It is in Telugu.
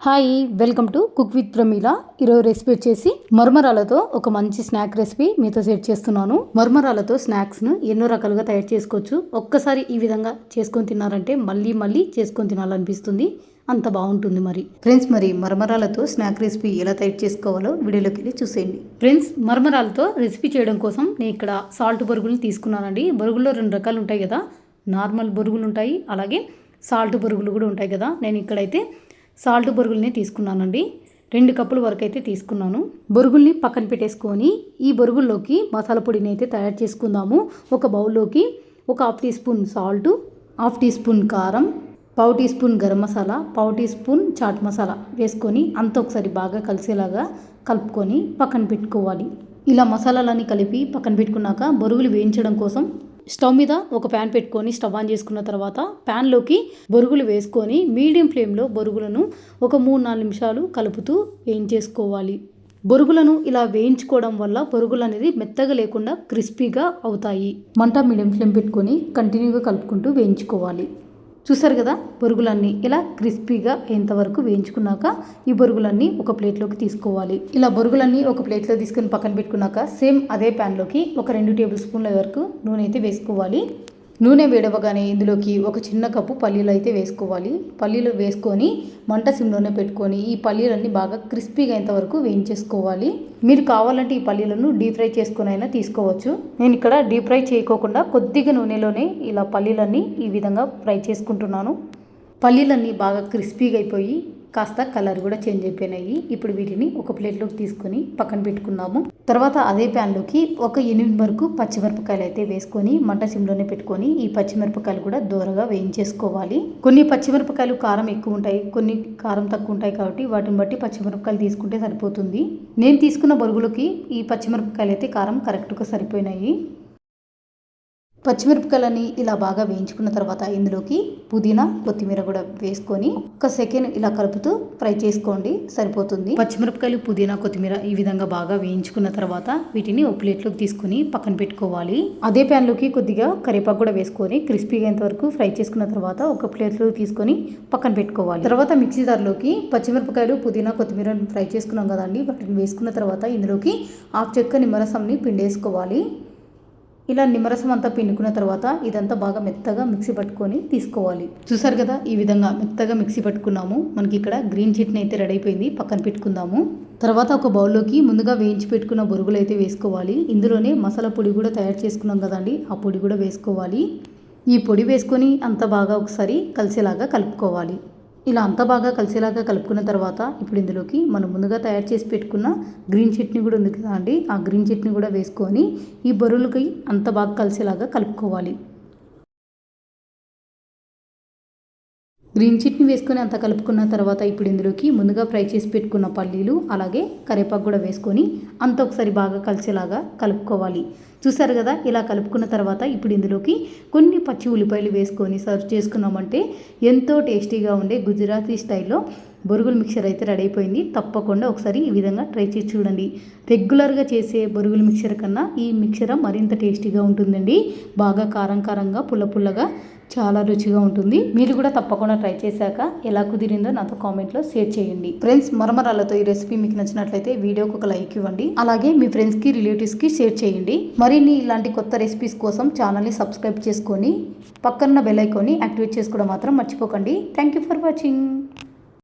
Hi, welcome to cook with Pramila. ఈరోజు రెసిపీ వచ్చేసి మరమరాలతో ఒక మంచి స్నాక్ రెసిపీ మీతో షేర్ చేస్తున్నాను. మరమరాలతో స్నాక్స్ను ఎన్నో రకాలుగా తయారు చేసుకోవచ్చు. ఒక్కసారి ఈ విధంగా చేసుకొని తిన్నారంటే మళ్ళీ మళ్ళీ చేసుకొని తినాలనిపిస్తుంది, అంత బాగుంటుంది. ఫ్రెండ్స్, మరమరాలతో స్నాక్ రెసిపీ ఎలా తయారు చేసుకోవాలో వీడియోలోకి వెళ్ళి చూసేయండి. ఫ్రెండ్స్, మరమరాలతో రెసిపీ చేయడం కోసం నేను ఇక్కడ సాల్ట్ బొరుగులు తీసుకున్నానండి. బొరుగుల్లో 2 రకాలు ఉంటాయి కదా, నార్మల్ బొరుగులు ఉంటాయి, అలాగే సాల్ట్ బొరుగులు కూడా ఉంటాయి కదా. నేను ఇక్కడైతే సాల్ట్ బొరుగుల్ని తీసుకున్నానండి. 2 కప్పుల వరకు అయితే తీసుకున్నాను. బొరుగుల్ని పక్కన పెట్టేసుకొని ఈ బొరుగుల్లోకి మసాలా పొడిని అయితే తయారు చేసుకుందాము. ఒక బౌల్లోకి ఒక 1/2 teaspoon salt, 1/2 teaspoon కారం, 1/4 teaspoon garam masala, 1/4 teaspoon chaat masala వేసుకొని అంత ఒకసారి బాగా కలిసేలాగా కలుపుకొని పక్కన పెట్టుకోవాలి. ఇలా మసాలాలన్నీ కలిపి పక్కన పెట్టుకున్నాక బొరుగులు వేయించడం కోసం స్టవ్ మీద ఒక ప్యాన్ పెట్టుకొని స్టవ్ ఆన్ చేసుకున్న తర్వాత ప్యాన్లోకి బొరుగులు వేసుకొని మీడియం ఫ్లేమ్లో బొరుగులను ఒక 3-4 నిమిషాలు కలుపుతూ వేయించేసుకోవాలి. బొరుగులను ఇలా వేయించుకోవడం వల్ల బొరుగులు అనేది మెత్తగా లేకుండా క్రిస్పీగా అవుతాయి. మంట మీడియం ఫ్లేమ్ పెట్టుకొని కంటిన్యూగా కలుపుకుంటూ వేయించుకోవాలి. చూసారు కదా, బొరుగులన్నీ ఇలా క్రిస్పీగా అయ్యేంతవరకు వేయించుకున్నాక ఈ బొరుగులన్నీ ఒక ప్లేట్లోకి తీసుకోవాలి. ఇలా బొరుగులన్నీ ఒక ప్లేట్లో తీసుకొని పక్కన పెట్టుకున్నాక సేమ్ అదే ప్యాన్లోకి ఒక 2 టేబుల్ స్పూన్ల వరకు నూనె అయితే వేసుకోవాలి. నూనె వేడవగానే ఇందులోకి ఒక చిన్న కప్పు పల్లీలు అయితే వేసుకోవాలి. పల్లీలు వేసుకొని మంట సిమ్లోనే పెట్టుకొని ఈ పల్లీలన్నీ బాగా క్రిస్పీగా అయ్యేంత వరకు వేయించేసుకోవాలి. మీరు కావాలంటే ఈ పల్లీలను డీప్ ఫ్రై చేసుకొని అయినా తీసుకోవచ్చు. నేను ఇక్కడ డీప్ ఫ్రై చేయకోకుండా కొద్దిగా నూనెలోనే ఇలా పల్లీలన్నీ ఈ విధంగా ఫ్రై చేసుకుంటున్నాను. పల్లీలన్నీ బాగా క్రిస్పీగా అయిపోయి కాస్త కలర్ కూడా చేంజ్ అయిపోయినాయి. ఇప్పుడు వీటిని ఒక ప్లేట్లోకి తీసుకొని పక్కన పెట్టుకున్నాము. తర్వాత అదే ప్యాన్లోకి ఒక 8 వరకు పచ్చిమిరపకాయలు అయితే వేసుకొని మంట సిమ్లోనే పెట్టుకొని ఈ పచ్చిమిరపకాయలు కూడా దూరగా వేయించేసుకోవాలి. కొన్ని పచ్చిమిరపకాయలు కారం ఎక్కువ ఉంటాయి, కొన్ని కారం తక్కువ ఉంటాయి, కాబట్టి వాటిని బట్టి పచ్చిమిరపకాయలు తీసుకుంటే సరిపోతుంది. నేను తీసుకున్న బొరుగులకి ఈ పచ్చిమిరపకాయలు అయితే కారం కరెక్ట్గా సరిపోయినాయి. పచ్చిమిరపకాయలని ఇలా బాగా వేయించుకున్న తర్వాత ఇందులోకి పుదీనా, కొత్తిమీర కూడా వేసుకొని ఒక్క సెకండ్ ఇలా కలుపుతూ ఫ్రై చేసుకోండి, సరిపోతుంది. పచ్చిమిరపకాయలు, పుదీనా, కొత్తిమీర ఈ విధంగా బాగా వేయించుకున్న తర్వాత వీటిని ఒక ప్లేట్లోకి తీసుకొని పక్కన పెట్టుకోవాలి. అదే ప్యాన్లోకి కొద్దిగా కరివేపాకు కూడా వేసుకొని క్రిస్పీగా అయ్యేంత వరకు ఫ్రై చేసుకున్న తర్వాత ఒక ప్లేట్లోకి తీసుకొని పక్కన పెట్టుకోవాలి. తర్వాత మిక్సీ జార్లోకి పచ్చిమిరపకాయలు, పుదీనా, కొత్తిమీర ఫ్రై చేసుకున్నాం కదండి, వాటిని వేసుకున్న తర్వాత ఇందులోకి 1/2 చెక్క నిమ్మరసంని పిండేసుకోవాలి. ఇలా నిమ్మరసం అంతా పిండుకున్న తర్వాత ఇదంతా బాగా మెత్తగా మిక్సీ పట్టుకొని తీసుకోవాలి. చూసారు కదా, ఈ విధంగా మెత్తగా మిక్సీ పట్టుకున్నాము. మనకి ఇక్కడ గ్రీన్ చట్నీ అయితే రెడీ అయిపోయింది, పక్కన పెట్టుకుందాము. తర్వాత ఒక బౌల్లోకి ముందుగా వేయించి పెట్టుకున్న బొరుగులు అయితే వేసుకోవాలి. ఇందులోనే మసాలా పొడి కూడా తయారు చేసుకున్నాం కదండి, ఆ పొడి కూడా వేసుకోవాలి. ఈ పొడి వేసుకొని అంత బాగా ఒకసారి కలిసేలాగా కలుపుకోవాలి. ఇలా అంతా బాగా కలిసేలాగా కలుపుకున్న తర్వాత ఇప్పుడు ఇందులోకి మనం ముందుగా తయారు చేసి పెట్టుకున్న గ్రీన్ చట్నీ కూడా ఉంది కదా అండి, ఆ గ్రీన్ చట్నీ కూడా వేసుకొని ఈ బొరుగులకి అంత బాగా కలిసేలాగా కలుపుకోవాలి. గ్రీన్ చట్నీ వేసుకొని అంతా కలుపుకున్న తర్వాత ఇప్పుడు ఇందులోకి ముందుగా ఫ్రై చేసి పెట్టుకున్న పల్లీలు అలాగే కరివేపాకు కూడా వేసుకొని అంత ఒకసారి బాగా కలిసేలాగా కలుపుకోవాలి. చూసారు కదా, ఇలా కలుపుకున్న తర్వాత ఇప్పుడు ఇందులోకి కొన్ని పచ్చి ఉల్లిపాయలు వేసుకొని సర్వ్ చేసుకున్నామంటే ఎంతో టేస్టీగా ఉండే గుజరాతీ స్టైల్లో బొరుగుల మిక్చర్ అయితే రెడీ అయిపోయింది. తప్పకుండా ఒకసారి ఈ విధంగా ట్రై చేసి చూడండి. రెగ్యులర్గా చేసే బొరుగుల మిక్చర్ కన్నా ఈ మిక్చర్ మరింత టేస్టీగా ఉంటుందండి. బాగా కారం కారంగా, పుల్ల పుల్లగా చాలా రుచిగా ఉంటుంది. మీరు కూడా తప్పకుండా ట్రై చేశాక ఎలా కుదిరిందో నాతో కామెంట్లో షేర్ చేయండి. ఫ్రెండ్స్, మరమరాలతో ఈ రెసిపీ మీకు నచ్చినట్లయితే వీడియోకి ఒక లైక్ ఇవ్వండి. అలాగే మీ ఫ్రెండ్స్కి, రిలేటివ్స్కి షేర్ చేయండి. మరిన్ని ఇలాంటి కొత్త రెసిపీస్ కోసం ఛానల్ని సబ్స్క్రైబ్ చేసుకొని పక్కన బెల్ ఐకాన్ని యాక్టివేట్ చేసుకోవడం మాత్రం మర్చిపోకండి. Thank you for watching.